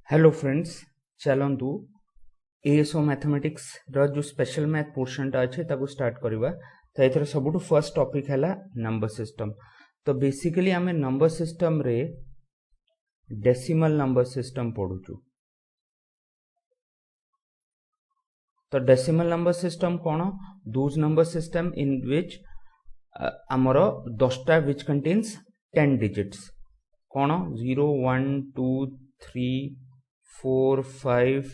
Hello friends, चलतु ASO mathematics जो special math portion टा अच्छे ताको स्टार्ट करवा। तो एथर सबुठु फर्स्ट टॉपिक है नंबर सिस्टम। तो बेसिकली आमे नंबर सिस्टम रे डेसिमल नंबर सिस्टम पढ़ुचु। तो डेसिमल नंबर सिस्टम कौन? दोज नंबर सिस्टम इन विच आमर 10टा विच कंटेन्स 10 डिजिट्स कौन 0 1 2 3 4 5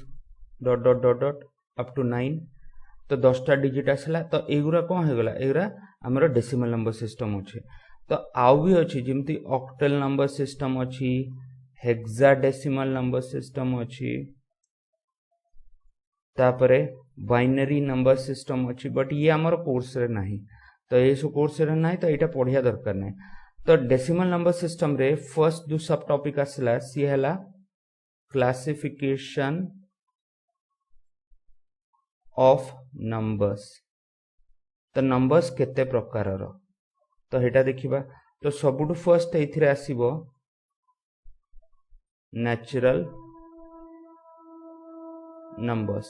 dot dot dot dot up to 9। तो 10टा डिजिट आसला। तो एगुरा कौन हो गला? एगुरा आमर डेसिमल नंबर सिस्टम अच्छे। तो आउ भी अच्छी जमती ऑक्टल नंबर सिस्टम अच्छी, हेक्साडेसिमल नंबर सिस्टम अच्छी, तापरे बाइनरी नंबर सिस्टम अच्छी। बट ये आमर कोर्स रे नहीं। तो ये सब कोर्स रे नहीं, तो यहाँ पढ़िया दरकार नहीं। तो डेसिमल नंबर सिस्टम रे फर्स्ट जो सब टॉपिक आसला सी है क्लासिफिकेशन ऑफ नंबर्स। तो नंबर्स केते प्रकार रो तो हेटा देखिबा। तो सबुठु फर्स्ट एथिरे आसीबो नेचुरल नंबर्स।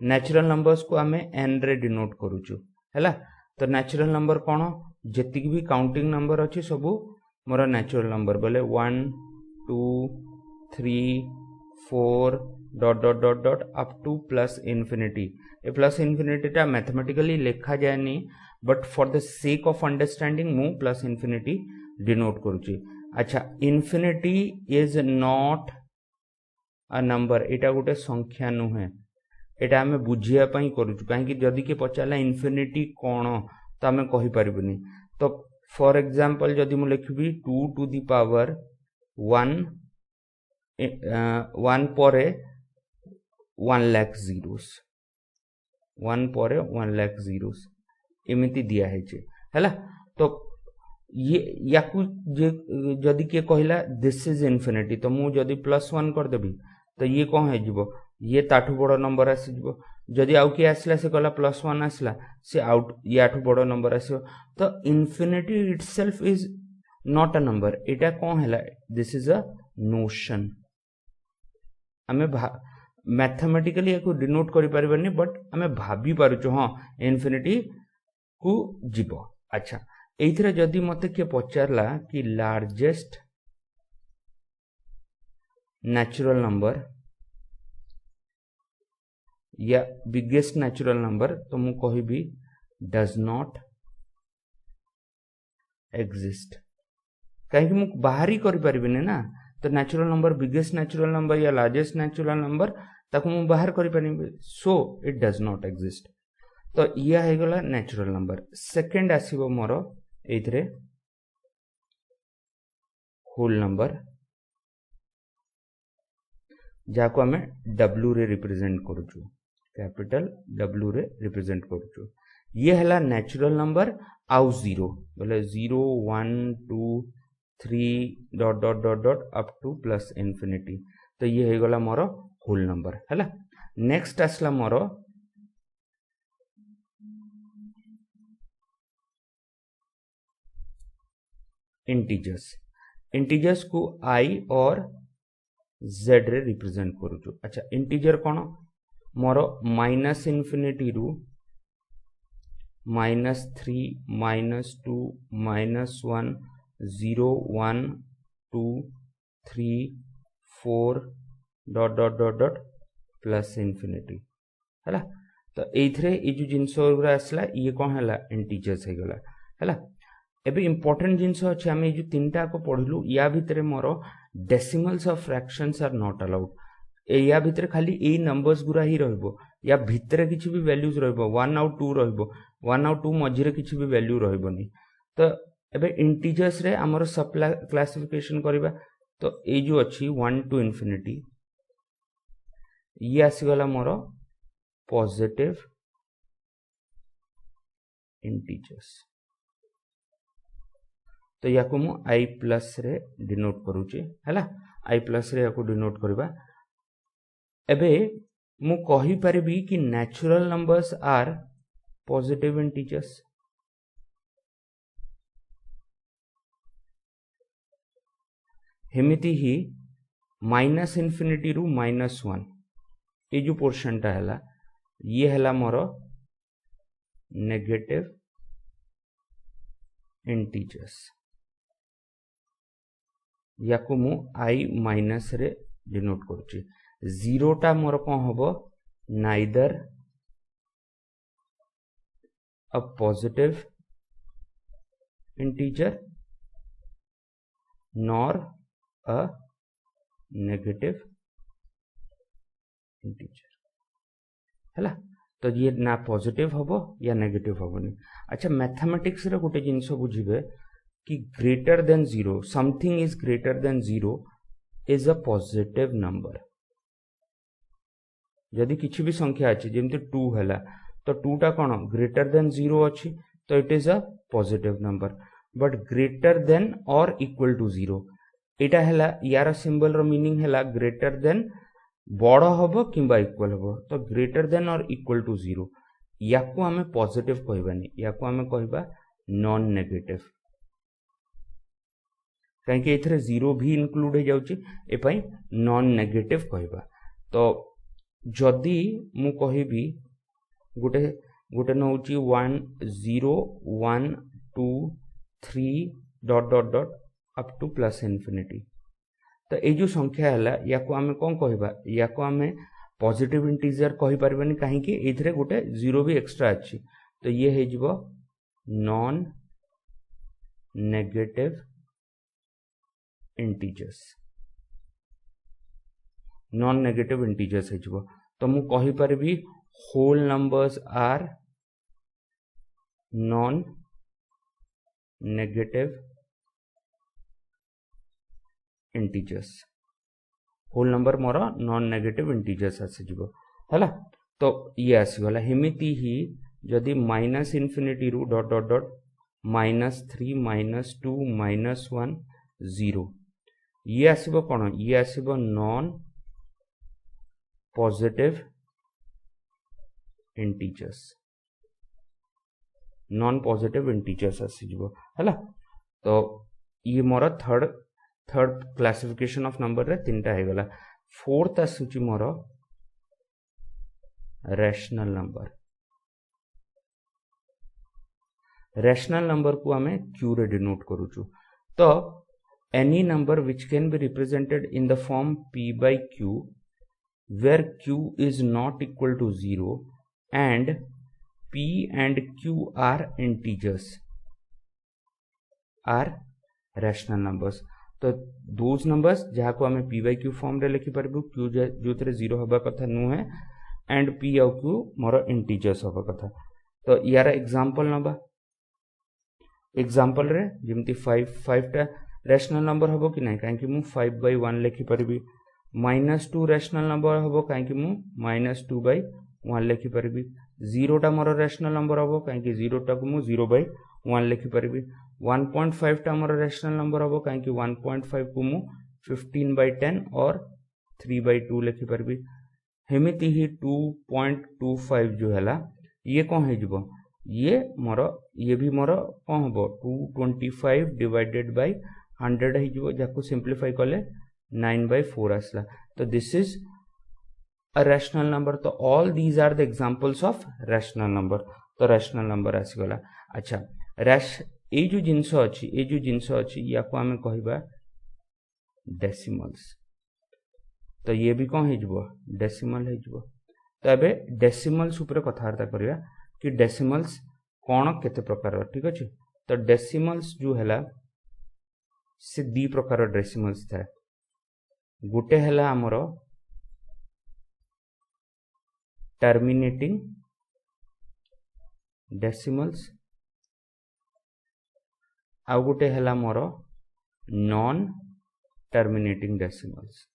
नेचुरल नंबर्स को आमे एन रे डिनोट करूचु हैला। तो नेचुरल नंबर कौन? जेतिक भी काउंटिंग नंबर अच्छी सबू मोर नेचुरल नंबर बोले 1 2 3 4 dot dot dot dot up to plus infinity. ए प्लस इन्फिनिटी टा मैथमेटिकली लिखा जाए नहीं, but for the sake of understanding मु प्लस इन्फिनिटी डिनोट करूची। अच्छा, infinity is not a number, एटा गोटे संख्या नुहे। एटा हमें बुझिया पई करूछु, काहे जदि के पचाला इन्फिनिटी कौन तो आमे कहि परिबनी। तो फॉर एग्जांपल जदि मु लिखबी 2 टू द पावर 1 1 पर 1 लाख जीरोस, 1 पर 1 लाख जीरोस एमिति दिया है हैला। तो ये याकू जदि के कहला दिस इज इन्फिनिटी, तो मु जदि +1 कर देबी तो ये कौन है जीवो? ये ताठू बड़ नंबर आसी जीवो। जदि आउ के आसला से कहला +1 आसला से आउट याठू बड़ नंबर आसियो। तो infinity itself is not a number, एटा कौन हैला? This is a notion. आमे मैथमेटिकली याकू डिनोट करि परिबनी, बट आमे भाबी पारुछु हां इन्फिनिटी को जीवो। अच्छा, एइथरे जदि मते के पचारला कि लार्जेस्ट नेचुरल नंबर या बिगेस्ट नेचुरल नंबर, तो मु कहिबी डज नॉट एग्जिस्ट। कहीं मु बाहरी करि परिबिने ना। तो natural number biggest natural number या लार्जेस्ट नेचुरल नंबर ताको मु बाहर करि परिबे, so it does not exist. तो यह है गला नेचुरल नंबर। सेकंड आसीबो मोर एइथरे होल नंबर, जाको हमें W रे रिप्रेजेंट करूछु, कैपिटल W रे रिप्रेजेंट करूछु। ये हला नेचुरल नंबर आउ 0 बोले 0 1 2 3 dot dot dot dot up to plus infinity. तो ये है गला मोर होल नंबर हैला। नेक्स्ट आसला मोर इंटीजर्स। इंटीजर्स को I और Z रे रिप्रेजेंट करूछु। अच्छा, इंटीजर कौन? मोर माइनस इन्फिनिटी रु -3 -2 -1 0 1 2 3 4 dot dot dot dot plus infinity हैला। तो एइथरे ए जो जिंस गुरा आसला ये कौन हैला? इंटीजर्स है गला हैला। एबे इंपोर्टेंट जिंस अछि, आमे जो तीनटा को पढिलु या भितरे मोर decimals of fractions are not allowed. या भितरे खाली ए नंबर्स गुरा ही रहबो, या भितरे किछि भी वैल्यूज रहबो 1 और 2 रहबो, 1 और 2 मझिरे किछि भी वैल्यू रहबोनी। तो एबे इंटीजर्स रे हमर सब क्लासिफिकेशन करबा। तो ए जो अछि 1 टू इन्फिनिटी, ये आसी गला मोर पॉजिटिव इंटीजर्स। तो याको मु I प्लस रे डिनोट करूची हैला। I प्लस रे याको डिनोट करबा। एबे मु कहि परिबी कि natural numbers are positive integers. हेमिति ही माइनस इनफिनिटी रु -1 ये जो पोर्शन टा है ये है मोर नेगेटिव इंटीजर्स या को मु आई माइनस रे डिनोट करूची जीरो टा मोर कौन होबो neither a positive integer nor a negative integer हैला तो ये ना पॉजिटिव होबो या नेगेटिव होबोनी। अच्छा मैथमेटिक्स रे गोटे जिंस बुझिबे कि greater than 0 something is greater than 0 is a positive number. यदि किसी भी संख्या अच्छी जमती 2 है तो 2 टा कौन ग्रेटर देन 0 अच्छी तो it is a positive number but greater than और इक्वल टू 0 एटा है यार सिंबल रो मीनिंग है ग्रेटर देन बड़ हम कि इक्वल हम तो ग्रेटर देन और इक्वल टू 0 या को आमे पॉजिटिव कहबानी या को आमे कहबा नॉन नेगेटिव कहीं एथरे 0 भी इनक्लूड हो जाउची ए पई नॉन नेगेटिव कहबा। तो जदि मु कहिबी गोटे गोटे नउची 1 0 1 2 3 dot dot dot up to plus infinity तो ये जो संख्या है या को आमे कौन कहबा या को आमे पॉजिटिव इंटीजर कहि परबनी काहे कि एथरे गोटे 0 भी एक्स्ट्रा अछि तो ये हे जिवो non negative integers non negative integers है जिवो तो मु कहि परबी whole numbers are non negative integers whole number मोर नॉन नेगेटिव इंटीजर्स आसी जिवो हैला तो ये आसी गला हेमिति ही जदि माइनस इनफिनिटी रु डॉट डॉट डॉट -3 -2 -1 0 ये आसीबो कोन ये आसीबो non positive integers non positive integers आसी जिवो हैला तो ये मोर थर्ड क्लासिफिकेशन ऑफ नंबर रे तीनटा हे गला। फोर्थ आसुची मोर रैशनल नंबर रैशनल नंबर को आमे क्यू रे डिनोट करूछु तो any number which can be represented in the form p by q where q is not equal to 0 and p and q are integers are rational numbers तो those numbers जहाँ को हमें p by q form रे लिखि परबु q जो तेरे 0 हबा कथा नु है and p और q मोर इंटीजर्स हबा कथा तो यार एग्जांपल नबा एग्जांपल रे जेमति 5 टा रैशनल नंबर हम कि नहीं कहीं मु 5/1 लिखि परबी -2 रैशनल नंबर हम कहीं मु -2/1 लिखि परबी 0 टा मोर रैशनल नंबर हम कहीं 0 टा को मु 0/1 लिखि परबी 1.5 टा मोर रैशनल नंबर हम कहीं 1.5 को मु 15/10 और 3/2 लिखि परबी हेमिति ही 2.25 जो है ये कौन है जीवो ये भी मोर कौन हम 225 डिवाइडेड बाय 100 है जो जाको सिंपलीफाई कले 9/4 आसला तो this is a rational number तो all these are the examples of rational number तो रैशनल नंबर आसी गला। अच्छा ए जो जिंस अछि या को हमें कहबा डेसिमल्स तो ये भी कौन है जो डेसिमल है जो तो एबे डेसिमल्स ऊपर कथावार्ता करिया कि डेसिमल्स कौन केते प्रकार ठीक अछि तो डेसिमल्स जो हैला से दी प्रकार डेसिमल्स था गोटे हैला हमरो टर्मिनेटिंग डेसिमल्स आ गोटे हैला मोर नॉन टर्मिनेटिंग डेसिमल्स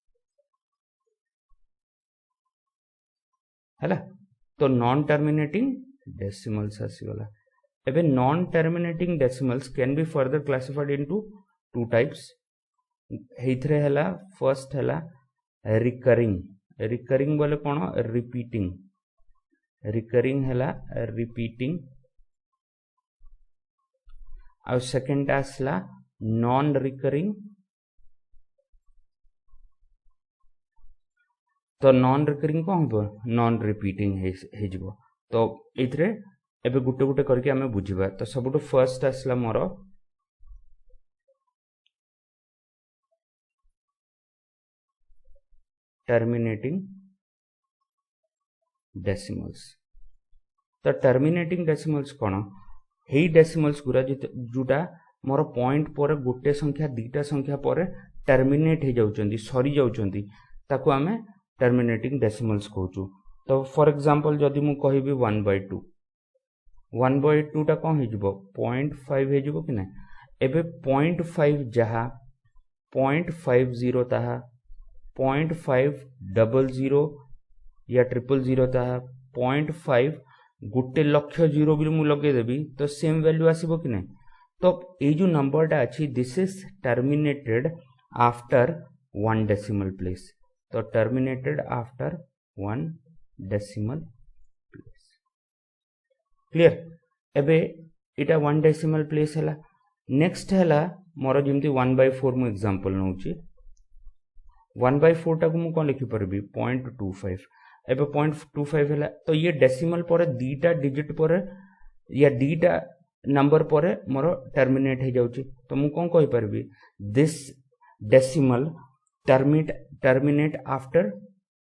हैला तो नॉन टर्मिनेटिंग डेसिमल्स आसीगला एबे non terminating decimals can be further classified into two types हेथरे हैला फर्स्ट हैला रिकरिंग बोले कोन रिकरिंग हैला रिपीटिंग आ सेकंड आसला नॉन रिकरिंग तो नॉन रिकरिंग कौन हम नॉन रिपीटिंग हो तो ये एबे गुटे गुटे करके आमे बुझिबा तो सबुठ फर्स्ट आसला मोर टर्मिनेटिंग डेसिमल्स तो टर्मिनेटिंग डेसिमल्स कौन हे डेसिमल्स गुरा जोटा मोर पॉइंट पर गोटे संख्या दीटा संख्या पर टर्मिनेट हो जाउचंदी सरी जाउचंदी ताको आमे टर्मिनेटिंग डेसिमल्स कहूचु तो फॉर एग्जांपल जदि मु कहिबी 1/2 1/2 टा कौन हो 0.5 हो कि ना एबे 0.5 जहा 0.50 ताहा 0.500 या 000 ताहा 0.5 गोटे लक्ष जीरो भी मु लगे देबी तो सेम वैल्यू आसीबो कि ना तो ये जो नंबरटा अच्छी this is terminated after 1 decimal place तो terminated after 1 decimal place clear एबे इटा 1 डेसिमल प्लेस हैला नेक्स्ट हैला मोर जेमती 1/4 मु एग्जांपल नउची 1/4 टा को मु कोन लिखि परबी 0.25 एबे 0.25 हैला तो ये डेसिमल पर दीटा डिजिट पर या दीटा नंबर पर मोर टर्मिनेट हो जाउची तो मु कोन कहि परबी this decimal terminate after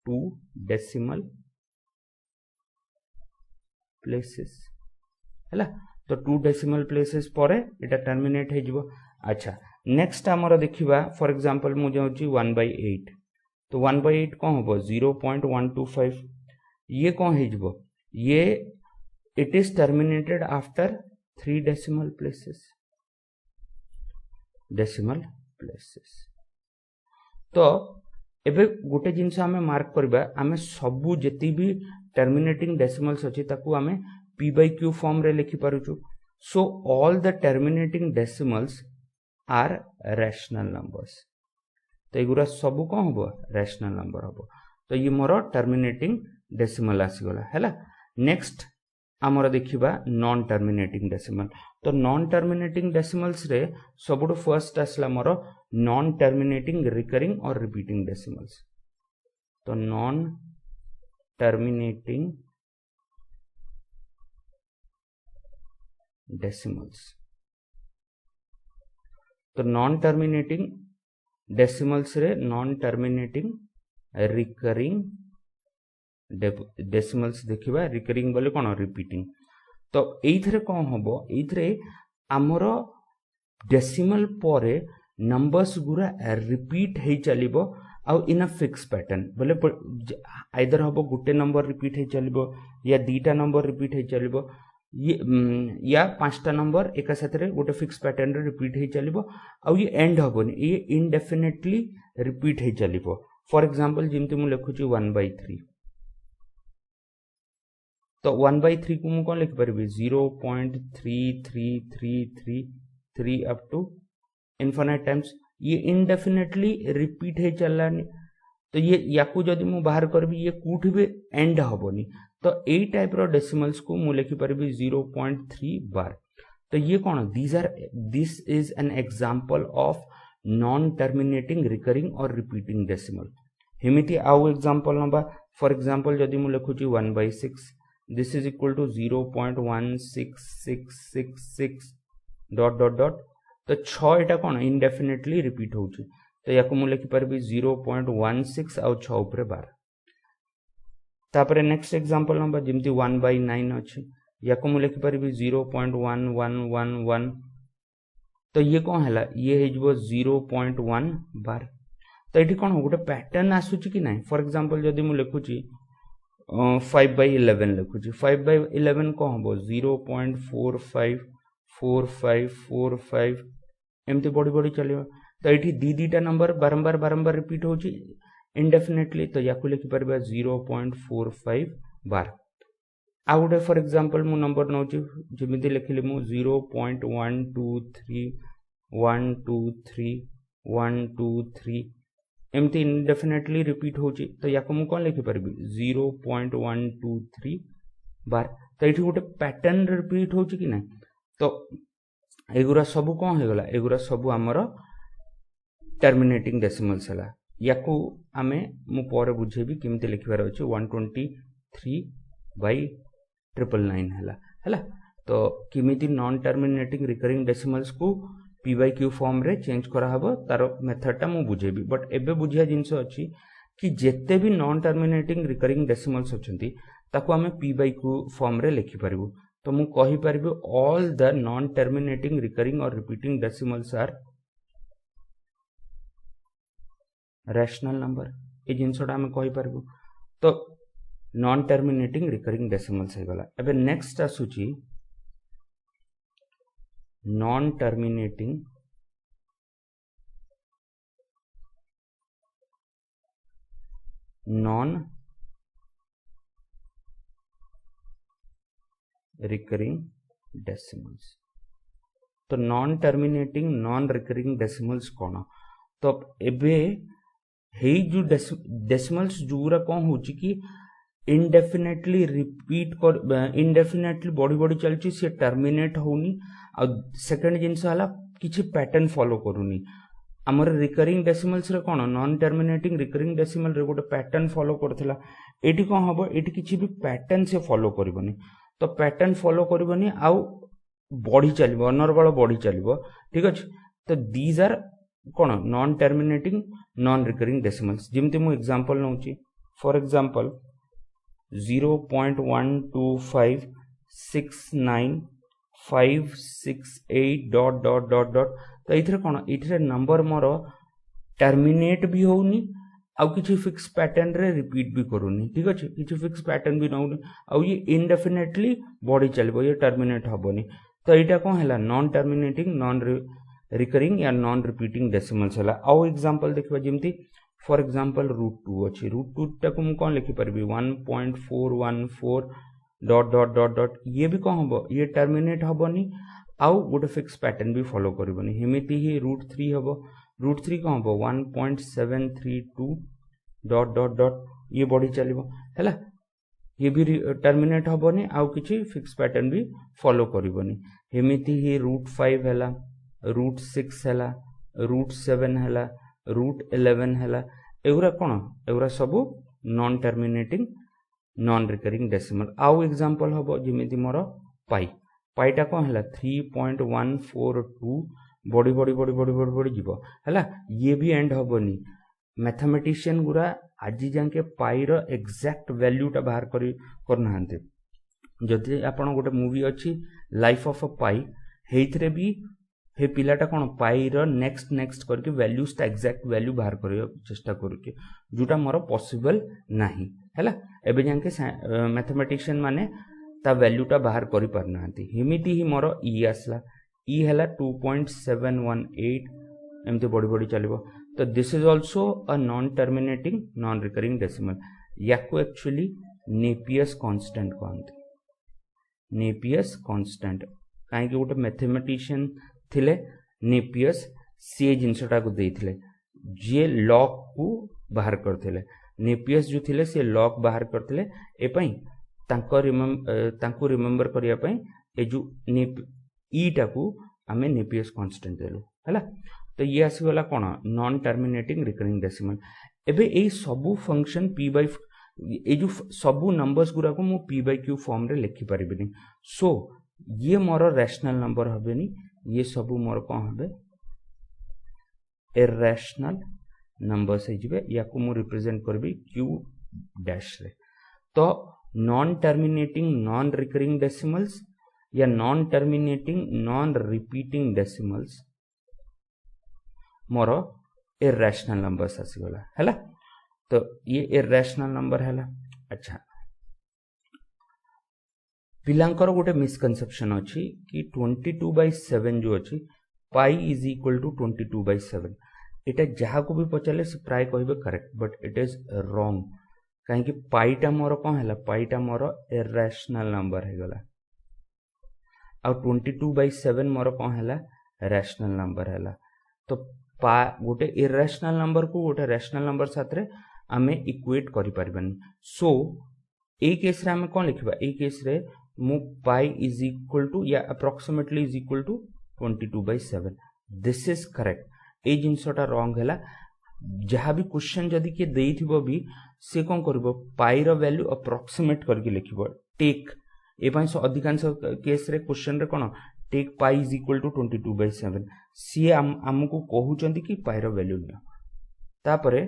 2 decimal places हैला तो 2 डेसिमल प्लेसेस पर एटा टर्मिनेट हो जिवो अच्छा नेक्स्ट हमर देखिबा फॉर एग्जांपल मु जाउची 1/8 तो 1/8 कौन होबो 0.125 ये कौन हो जिवो ये it is terminated after 3 decimal places तो एबे गोटे जिनस आमे मार्क करबा आमे सबु जेती भी टर्मिनेटिंग डेसिमल्स अछि ताकू आमे p/q फॉर्म रे लिखि पारुछु so all the terminating decimals are rational numbers तो एगुरा सबु कौन होबो रैशनल नंबर होबो तो ये मोर टर्मिनेटिंग डेसिमल आसी गला हैला नेक्स्ट आमर देखिबा नॉन टर्मिनेटिंग डेसिमल तो नॉन टर्मिनेटिंग डेसिमल्स रे सबुठ फर्स्ट आसला मोर नॉन टर्मिनेटिंग रिकरिंग और रिपीटिंग डेसिमल्स तो नॉन टर्मिनेटिंग डेसिमल्स तो नॉन टर्मिनेटिंग डेसिमल्स रे नॉन टर्मिनेटिंग रिकरिंग डेसिमल्स देखिबा रिकरिंग बोले कोन रिपीटिंग तो एइथरे कोन होबो एइथरे हमर डेसिमल परे नंबर्स गुरा रिपीट हे चलिबो आउ इन अ फिक्स पैटर्न बोले आइदर होबो गुटे नंबर रिपीट हे चलिबो या दीटा नंबर रिपीट हे चलिबो ये या 5टा नंबर एक साथ रे गोटे फिक्स पैटर्न रे रिपीट हे चलिबो आउ ये एंड होबोनी ये इनडेफिनेटली रिपीट हे चलिबो फॉर एग्जांपल जिमते मु लिखुची 1/3 तो 1/3 को मु कोन लिख परबी 0.3333 अप टू इनफिनाइट टाइम्स ये इनडेफिनेटली रिपीट हे चलानी तो ये याकू जदि मु बाहर करबी ये कोठी भी एंड होबोनी तो ए टाइप रो डेसिमल्स को मु लिखि परबी 0.3 बार तो ये कौन this is an example of non terminating recurring और रिपीटिंग डेसिमल हेमिति आउ एग्जांपल नबा फॉर एग्जांपल जदि मु लिखुची 1/6 this is equal to 0.16666 dot dot dot तो 6 एटा कौन इनडेफिनेटली रिपीट होउची तो याकू मु लिखि परबी 0.16 आउ 6 ऊपर बार तापरे नेक्स्ट एग्जांपल नंबर जिमती 1/9 अछि याकू मु लिखि परबी 0.1111 तो ये कौन हैला ये हेजबो 0.1 बार तो एठी कौन गोटे पैटर्न आसुची कि नाही फॉर एग्जांपल जदि मु लिखुची 5/11 लिखुची 5/11 कौन होबो 0.454545 एमती बड़ी बड़ी चलियो तो एठी दीटा नंबर बारंबार रिपीट होची indefinitely तो याकू लिखि परबा 0.45 बार आ गोटे फॉर एग्जांपल मु नंबर नउची जेमिति लिखिले मु 0.123 एमती इंडेफिनेटली रिपीट होची तो याकू मु कोन लिखि परबी 0.123 बार तो एठी गोटे पैटर्न रिपीट होची कि ना तो एगुरा सब कोन हे गला एगुरा सब हमर टर्मिनेटिंग डेसिमल्स हला याकू आमे मु पर बुझेबी केमती लिखिबार अछि 123/999 हैला तो केमिति नॉन टर्मिनेटिंग रिकरिंग डेसिमल्स को p by q फॉर्म रे चेंज करा हबो तार मेथड टा मु बुझेबी बट एबे बुझिया जिंस अछि कि जेते भी नॉन टर्मिनेटिंग रिकरिंग डेसिमल्स अछंती ताको आमे p by q फॉर्म रे लिखि परिबो तो मु कहि परिबो all the non terminating recurring और repeating decimals are rational number ए जिनसोटा हमें कहि परबो तो नॉन टर्मिनेटिंग रिकरिंग डेसिमल्स हे गला एबे नेक्स्ट आसुची non terminating non recurring decimals तो non terminating non recurring decimals कोन तो एबे हे जो डेसिमल्स जोरा कोन होची कि इनडेफिनेटली रिपीट कर इनडेफिनेटली बॉडी बॉडी चलची से टर्मिनेट होनी आ सेकंड जिंस हला किछि पैटर्न फॉलो करूनी हमर रिकरिंग डेसिमल्स रे कोन नॉन टर्मिनेटिंग रिकरिंग डेसिमल रे गोटे पैटर्न फॉलो करथला एटी कोन हबो एटी किछि भी पैटर्न से फॉलो करबनी तो पैटर्न फॉलो करबनी आ बॉडी चलिबो अनर्गल बॉडी चलिबो ठीक अछि तो दीज आर कोन non terminating non recurring decimals जिमते मु एग्जांपल नउची फॉर एग्जांपल 0.1256958 तो इथरे कोन इथरे नंबर मोर टर्मिनेट भी होउनी आ किछि फिक्स पैटर्न रे रिपीट भी करूनी ठीक अछि किछि फिक्स पैटर्न भी नउनी आ ये इंडेफिनेटली बॉडी चलबो ये टर्मिनेट हबोनी तो एटा कोन हला नॉन टर्मिनेटिंग नॉन रिकरिंग या नॉन रिपीटिंग डेसिमल्स हला आउ एग्जांपल देखबा जिमती फॉर एग्जांपल √2 अछि √2 टाको मु कोन लिखि परबी 1.414 ... ये भी कोन हबो ये टर्मिनेट हबोनी आउ गोटे फिक्स पैटर्न भी फॉलो करबोनी हेमिति ही √3 हबो √3 कोन हबो 1.732 ... ये बॉडी चलिबो हैला ये भी टर्मिनेट हबोनी आउ किछि फिक्स पैटर्न भी फॉलो करबोनी हेमिति ही √5 हैला √6 हैला √7 हैला √11 हैला एउरा कोन एउरा सब non terminating non recurring decimal आउ एग्जांपल हबो जेमिति मोर पाईटा कोन हैला 3.142 body body body body body body जीवो हैला ये भी एंड हबोनी मैथमेटिशियन गुरा आजि जाके पाई रो एग्जैक्ट वैल्यू टा बाहर करनाहांते जदि आपण गोटे मूवी अछि लाइफ ऑफ अ पाई हेइथरे भी हे पिलाटा कोन पाई रो नेक्स्ट करके वैल्यूज ता एग्जैक्ट वैल्यू बाहर करियो चेष्टा करके जोटा मोर पॉसिबल नाही हैला एबे जाके मैथमेटिशियन माने ता वैल्यू ता बाहर करि परनांती हिमिति ही मोर ई आसला ई हैला 2.718 एमते बड़ी बड़ी चलिबो तो this is also a non terminating non recurring decimal याको एक्चुअली नेपियर्स कांस्टेंट कहंती नेपियर्स कांस्टेंट काहे कि गोटे मैथमेटिशियन थिले नेपियर्स से जिनसटा को देथिले जे लॉग को बाहर करथिले नेपियर्स जो थिले से लॉग बाहर करथिले ए पई तांको रिमेंबर करिया पई ए जो ई टाकू आमे नेपियर्स कांस्टेंट देलु हैला तो ये आसी वाला कोन नॉन टर्मिनेटिंग रिकरिंग डेसिमल एबे ए सबु फंक्शन p by ए जो सबु नंबर्स गुरा को मु p by q फॉर्म रे लिखि परिबिनी सो ये मोर रैशनल नंबर हबेनी ये सबु मोर कोन हबे इरैशनल नंबर्स हे जिवे याकू मु रिप्रेजेंट करबी q डैश रे तो non terminating non recurring decimals या non terminating non repeating decimals मोर इरैशनल नंबर्स आसी गला हैला तो ये इरैशनल नंबर हैला अच्छा पिलांकर गोटे मिसकनसेप्शन अछि कि 22/7 जो अछि पाई इज इक्वल टू 22/7 एटा जहा को भी पचाले से प्राय कहबे correct but it is wrong काहे कि पाईटा मोर कोन हैला पाईटा मोर इरैशनल नंबर हे गला आ 22/7 मोर कोन हैला रैशनल नंबर हैला तो गोटे इरैशनल नंबर को गोटे रैशनल नंबर साथरे आमे इक्वेट करि परबनी सो ए केस रे आमे कोन लिखबा ए केस रे मु पाई इज इक्वल टू या approximately is equal to 22/7 this is correct ए जिनसोटा रॉन्ग हैला जहाँ भी क्वेश्चन जदि किए देइथिबो भी से कौन करबो पाई रो वैल्यू अप्रोक्सीमेट करके लिखिबो टेक ए पाई अधिकांश केस रे क्वेश्चन रे कोन take pi is equal to 22/7 सी हमको कहउचंती कि पाई रो वैल्यू नियो तापरे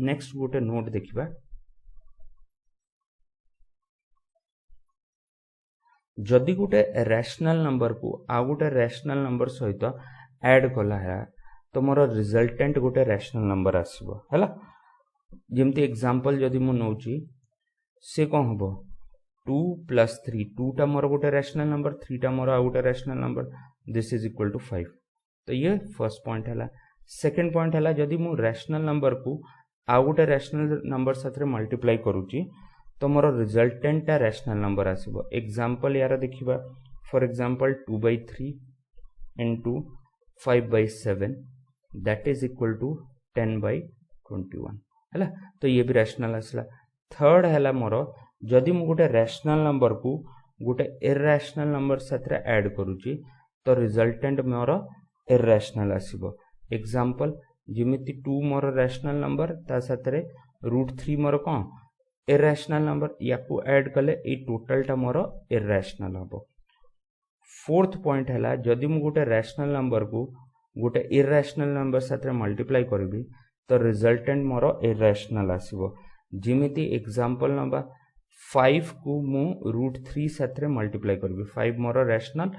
नेक्स्ट गोटे नोट देखिबा जदि गोटे रैशनल नंबर को आ गोटे रैशनल नंबर सहित ऐड कला है तो मोर रिजल्टेंट गोटे रैशनल नंबर आसीबो हैला जेमती एग्जांपल जदि मु नउची से कोन हबो 2 + 3 2 टा मोर गोटे रैशनल नंबर 3 टा मोर आ गोटे rational number this is equal to 5 तो ये फर्स्ट पॉइंट हैला सेकंड पॉइंट हैला जदि मु रैशनल नंबर को आ गोटे रैशनल नंबर साथ रे मल्टीप्लाई करूची तो मोर रिजल्टेंट रैशनल नंबर आसीबो एग्जांपल यार देखिबा for example 2/3 into 5/7 that is equal to 10/21 हैला तो ये भी रैशनल आसला थर्ड हैला मोर जदि मु गोटे रैशनल नंबर को गोटे इरैशनल नंबर साथ रे ऐड करूची तो रिजल्टेंट मोर इरैशनल आसीबो एग्जांपल जेमिति 2 मोर रैशनल नंबर ता साथ रे √3 मोर कोन इरैशनल नंबर याकू ऐड कले ए टोटल टा मोर इरैशनल हबो फोर्थ पॉइंट हैला जदि मु गोटे रैशनल नंबर को गोटे इरैशनल नंबर साथ रे मल्टीप्लाई करबी तो रिजल्टेंट मोर इरैशनल आसीबो जेमिति एग्जांपल नंबर 5 को मु √3 साथ रे मल्टीप्लाई करबी 5 मोर रैशनल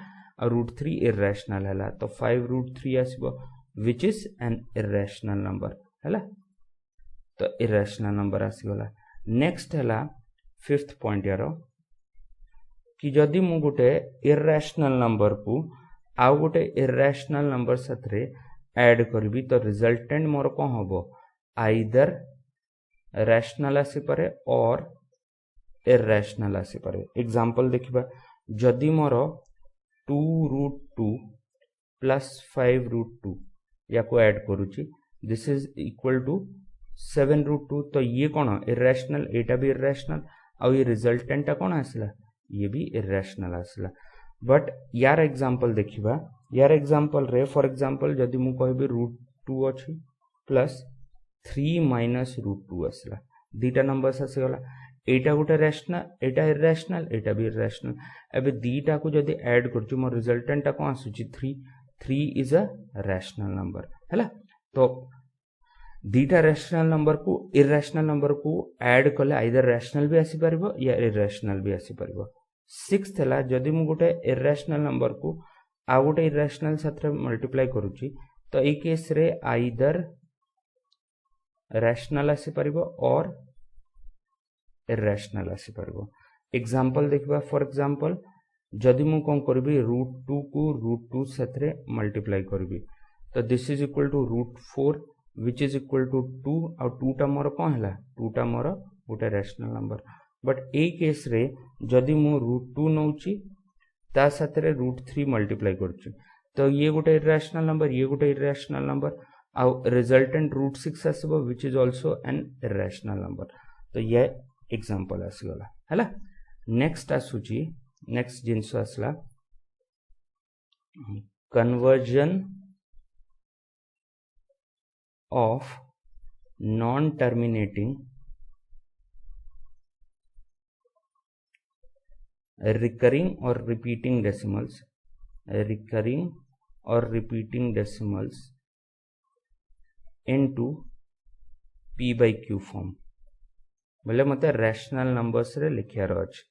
और √3 इरैशनल हैला तो 5 √3 आसीबो which is an irrational number हैला तो इरैशनल नंबर आसीगला नेक्स्ट हैला फिफ्थ पॉइंट यारो कि जदि मु गोटे इरैशनल नंबर को आ गोटे इरैशनल नंबर साथ रे ऐड करबी तो रिजल्टेंट मोर कोन हबो आइदर रैशनल आसी पारे और इरैशनल आसी पारे एग्जांपल देखिबा जदि मोर 2√2 + 5√2 याको ऐड करूची दिस इज इक्वल टू 7√2 तो ये कोन इरैशनल एटा भी इरैशनल और ये रिजल्टेंट कोन आसला ये भी इरैशनल आसला बट यार एग्जांपल देखिबा यार एग्जांपल रे फॉर एग्जांपल जदि मु कहबी √2 अछि प्लस 3 - √2 आसला दीटा नंबर्स आसी गला एटा गोटे रैशनल एटा इरैशनल एटा भी इरैशनल एबे दीटा को जदि ऐड करछु मोर रिजल्टेंट को आसुची 3 इज अ रैशनल नंबर हैला तो दीटा रैशनल नंबर को इरैशनल नंबर को ऐड कले आइदर रैशनल भी आसी परबो या इरैशनल भी आसी परबो सिक्स्थ हैला जदि मु गोटे इरैशनल नंबर को आ गोटे इरैशनल साथ रे मल्टीप्लाई करूची तो ए केस रे आइदर रैशनल आसी परबो और इरैशनल आसी परबो एग्जांपल देखबा फॉर एग्जांपल जदि मु कोन करबी √2 को √2 साथ रे मल्टीप्लाई करबी तो this is equal to √4 which is equal to 2 और 2 टा मोर कोन हैला 2 टा मोर गोटे rational number but A case रे जदि मु √2 नउची ता साथ रे √3 मल्टीप्लाई करची तो ये गोटे इरैशनल नंबर ये गोटे इरैशनल नंबर आ रिजल्टेंट √6 आसीबो which is also an irrational number तो ये एग्जांपल आसीगला हैला नेक्स्ट आसुची नेक्स्ट जिंस आसला conversion of non-terminating recurring or repeating decimals into p/q form बोले मते रैशनल नंबर्स रे लिखियार अछि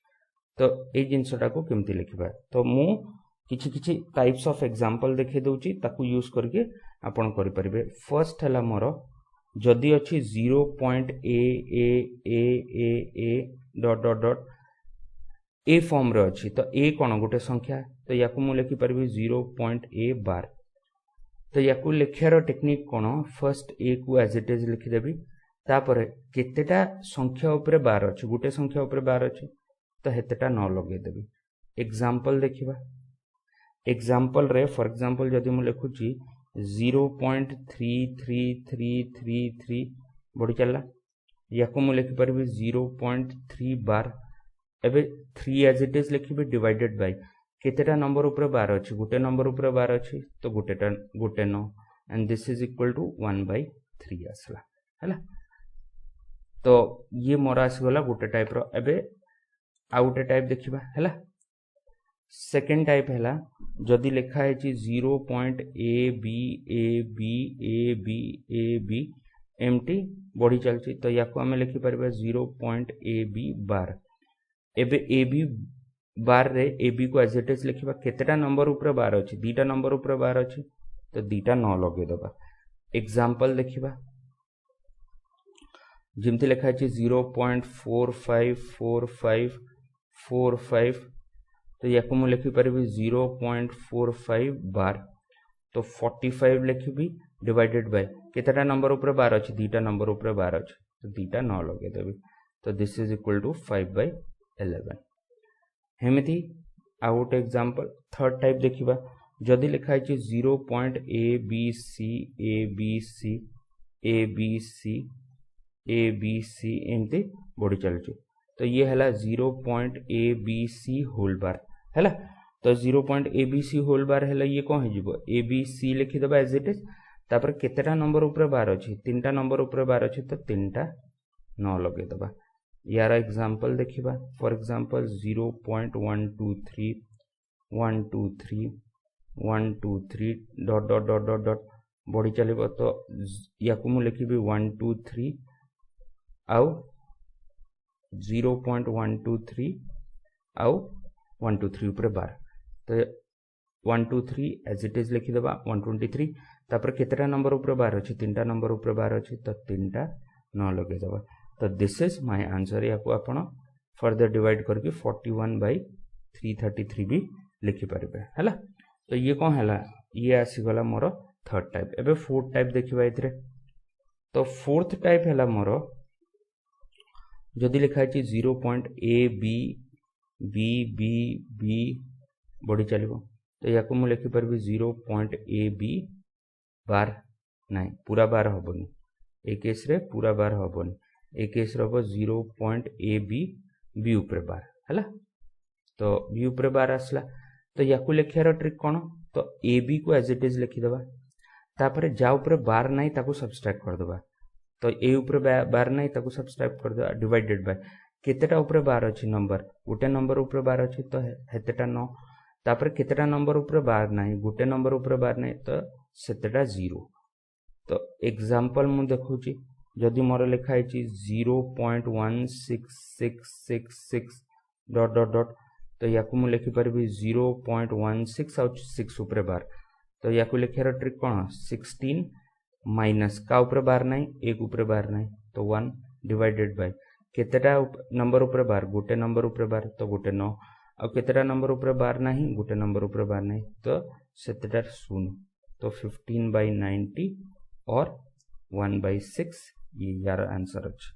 तो ए जिंसटा को केमती लिखिबा तो मु किछि टाइप्स ऑफ एग्जांपल देखे दउची ताकू यूज करके आपण करि परिबे फर्स्ट हला मोर जदी अछि 0.a ए फॉर्म रे अछि तो ए कोन गोटे संख्या तो याकू मु लिखि परिबे 0.a बार तो याकू लिखियार टेक्निक कोन फर्स्ट ए को एज इट इज लिखि देबी तापर केतेटा संख्या ऊपर बार अछि गोटे संख्या ऊपर बार अछि तो हेतेटा न लगे देबी एग्जांपल देखिबा एग्जांपल रे फॉर एग्जांपल जदि मु लिखुची 0.33333 बढ़ी चलला याकू मु लिखि परबी 0.3 बार एबे 3 एज इट इज लिखिबे डिवाइडेड बाय केतेटा नंबर ऊपर बार अछि गोटे नंबर ऊपर बार अछि तो गोटे न and this is equal to 1/3 3 आसला हैला। तो ये मोर आसीगला गोटे टाइप रो। एबे आ गोटे टाइप देखिबा हैला। सेकेंड टाइप हैला जदि लिखा है 0.ab एमटी बढ़ी चलची तो याको आमे लिखि परबा 0.ab बार। एबे ab बार रे ab को एज इट इज लिखिबा केतेटा नंबर ऊपर बार अछि दीटा नंबर ऊपर बार अछि तो दीटा न लगे दबा। एग्जांपल देखिबा जिमती लिखा है 0.454545 तो याको मु लिखि परबी 0.45 बार तो 45 लिखिबी डिवाइडेड बाय केतेटा नंबर ऊपर बार अछि दीटा नंबर ऊपर बार अछि तो दीटा न लगे देबी तो दिस इज इक्वल टू 5/11। हेमिति आ गोटे एग्जांपल थर्ड टाइप देखिबा जदि लिखा है 0.abc एमती बढ़ी चलची तो ये हला 0.abc होल बार हैला। तो 0.abc होल बार हैला ये कौन है जीवो abc लिखि दबा एज इट इज तापर केतेटा नंबर ऊपर बार अछि तीनटा नंबर ऊपर बार अछि तो तीनटा न लगे दबा। यार एग्जांपल देखिबा for example 0.123 dot dot dot dot dot बढ़ी चलिबो तो याकु मु लिखिबी 123 आउ 0.123 आउ 123 ऊपर बार तो 123 एज इट इज लिखि दबा 123 तापर केतेटा नंबर ऊपर बार अछि तीनटा नंबर ऊपर बार अछि तो तीनटा न लगे दबा। तो दिस इज माय आंसर। याकू आपण फर्दर डिवाइड करके 41/333 भी लिखि परबे हैला। तो ये कौन हैला ये आसी गला मोर थर्ड टाइप। एबे फोर्थ टाइप देखिबा इतरे तो फोर्थ टाइप हैला मोर जदि लिखा है 0.ab बढ़ी चलिबो तो याकू मु लिखि परबी 0.ab बार नहीं पूरा बार हबनी ए केस रे पूरा बार हबनी ए केस रे हबो 0.ab ऊपर बार हैला। तो बी ऊपर बार आसला तो याकू लिखियार ट्रिक कोन तो ab को एज इट इज लिखि दबा तापर जा ऊपर बार नहीं ताको सब्सट्रैक्ट कर दबा तो ए ऊपर बार नहीं ताको सब्सट्रैक्ट कर दबा डिवाइडेड बाय केतेटा ऊपर बार अछि नंबर गोटे नंबर ऊपर बार अछि तो हेतेटा 9 तापर केतेटा नंबर ऊपर बार नहीं गोटे नंबर ऊपर बार नहीं तो सेतेटा 0। तो एग्जांपल मु देखुची जदि मोर लिखा है 0.16666 डॉट डॉट डॉट तो याकू मु लिखि परबी 0.16 और 6 ऊपर बार तो याकू लिखियार ट्रिक कोन 16 माइनस का ऊपर बार नहीं एक ऊपर बार नहीं तो 1 डिवाइडेड बाय केतेटा नंबर ऊपर बार गोटे नंबर ऊपर बार तो गोटे 9 और केतेटा नंबर ऊपर बार नहीं गोटे नंबर ऊपर बार नहीं तो सेतेटा 0 तो 15/90 और 1/6 ये यार आंसर अछि।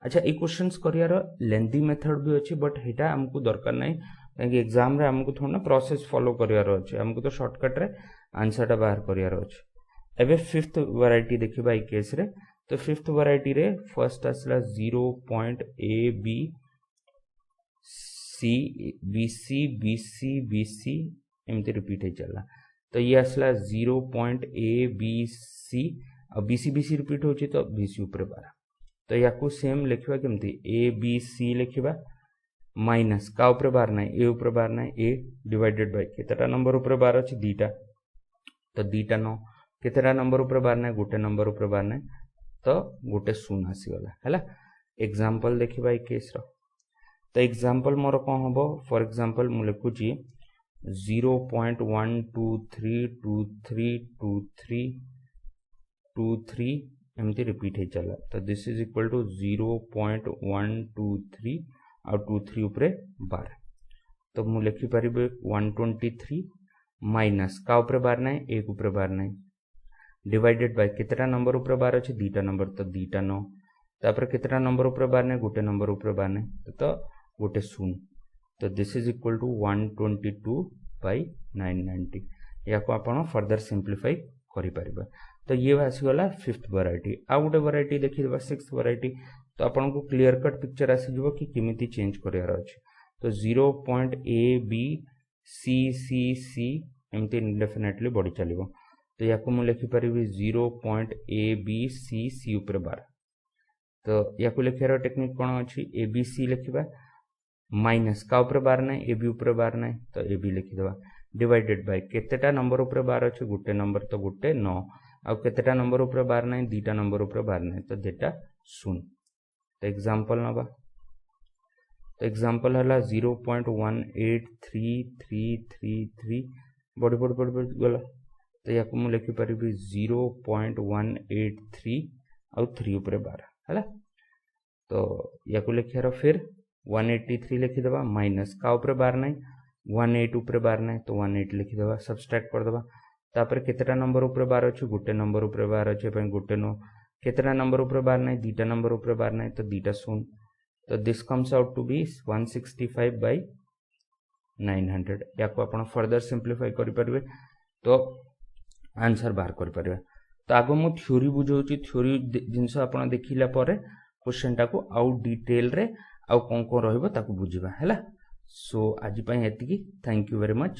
अच्छा ए क्वेश्चंस करियार लेंथी मेथड भी अछि बट हेटा हमको दरकार नहीं कि एग्जाम रे हमको थोड़ा प्रोसेस फॉलो करियार अछि हमको तो शॉर्टकट रे आंसर टा बाहर करियार अछि। एबे फिफ्थ वैरायटी देखिबा ई केस रे तो फिफ्थ वैरायटी रे फर्स्ट आसला 0.abc एमती रिपीट हे चला तो ये आसला 0.abc अब BC रिपीट होची तो BC ऊपर बार तो याकू सेम लिखिबा केमती ABC लिखिबा माइनस का ऊपर बार नहीं ए ऊपर बार नहीं ए डिवाइडेड बाय केतेटा नंबर ऊपर बार अछि दीटा तो दीटा 9 केतेटा नंबर ऊपर बार नहीं गोटे नंबर ऊपर बार नहीं तो गोटे 0 आसी गला हैला। एग्जांपल देखिबा ई केस रो तो एग्जांपल मोर कोन हबो फॉर एग्जांपल मु लिखुची 0.1232323 एमती रिपीट हे चला तो दिस इज इक्वल टू 0.123 और 23 ऊपर बार तो मु लिखि परिबे 123 माइनस का ऊपर बार नहीं एक ऊपर बार नहीं डिवाइडेड बाय केतेटा नंबर ऊपर बार अछि दीटा नंबर तो दीटा 9 तापर केतेटा नंबर ऊपर बार नहीं गोटे नंबर ऊपर बार नहीं तो गोटे 0 तो दिस इज इक्वल टू 122/990 याको आपण फर्दर सिंप्लीफाई करि परिबा। तो ये आसी गला फिफ्थ वैरायटी। आ गोटे वैरायटी देखि देबा सिक्स्थ वैरायटी तो आपण को क्लियर कट पिक्चर आसी जबो कि केमिति चेंज करियार अछि तो 0.abcc एमती इंडेफिनेटली बढ़ी चलिबो तो या लिखि पारि 0.abcc ऊपर 12 तो या लिखार टेक्निक कौन अच्छी abc लिखा माइनस का ऊपर 12 ना ab ऊपर 12 ना तो ab लिखिदेवा डिवाइडेड बाय केतेटा नंबर ऊपर 12 अच्छे गोटे नंबर तो गोटे 9 आउ केतेटा नंबर ऊपर 12 ना दीटा नंबर ऊपर 12 ना तो देटा 0 तो एग्जांपल नबा तो एग्जांपल हला 0.183333 बड़ी बड़ी बड़ी बड़ी गला तो या को लिखि पारि 0.183 आउ 3 ऊपर 12 है तो या को लिखार फिर 183 लिखिदेवा माइनस का ऊपर 12 ना 18 ऊपर 12 ना तो 18 लिखिदेवा सब्सट्रैक्ट करदेवा तापर केतेटा नंबर ऊपर 12 अच्छे गोटे नंबर ऊपर 12 अच्छे गोटे नो केतेटा नंबर ऊपर 12 ना दीटा नंबर ऊपर 12 ना तो दीटा 0 तो this comes out to be 165/900 या को आपण फर्दर सिंप्लीफाई करि परिबे तो आंसर बाहर करि परिबे तो आगो मु थ्योरी बुझौची थ्योरी जिंस आपण देखिला परे क्वेश्चन टाको आउ डिटेल रे आउ कोन कोन रहइबो ताको बुझिबा हैला सो आज पई एतिकी थैंक यू वेरी मच।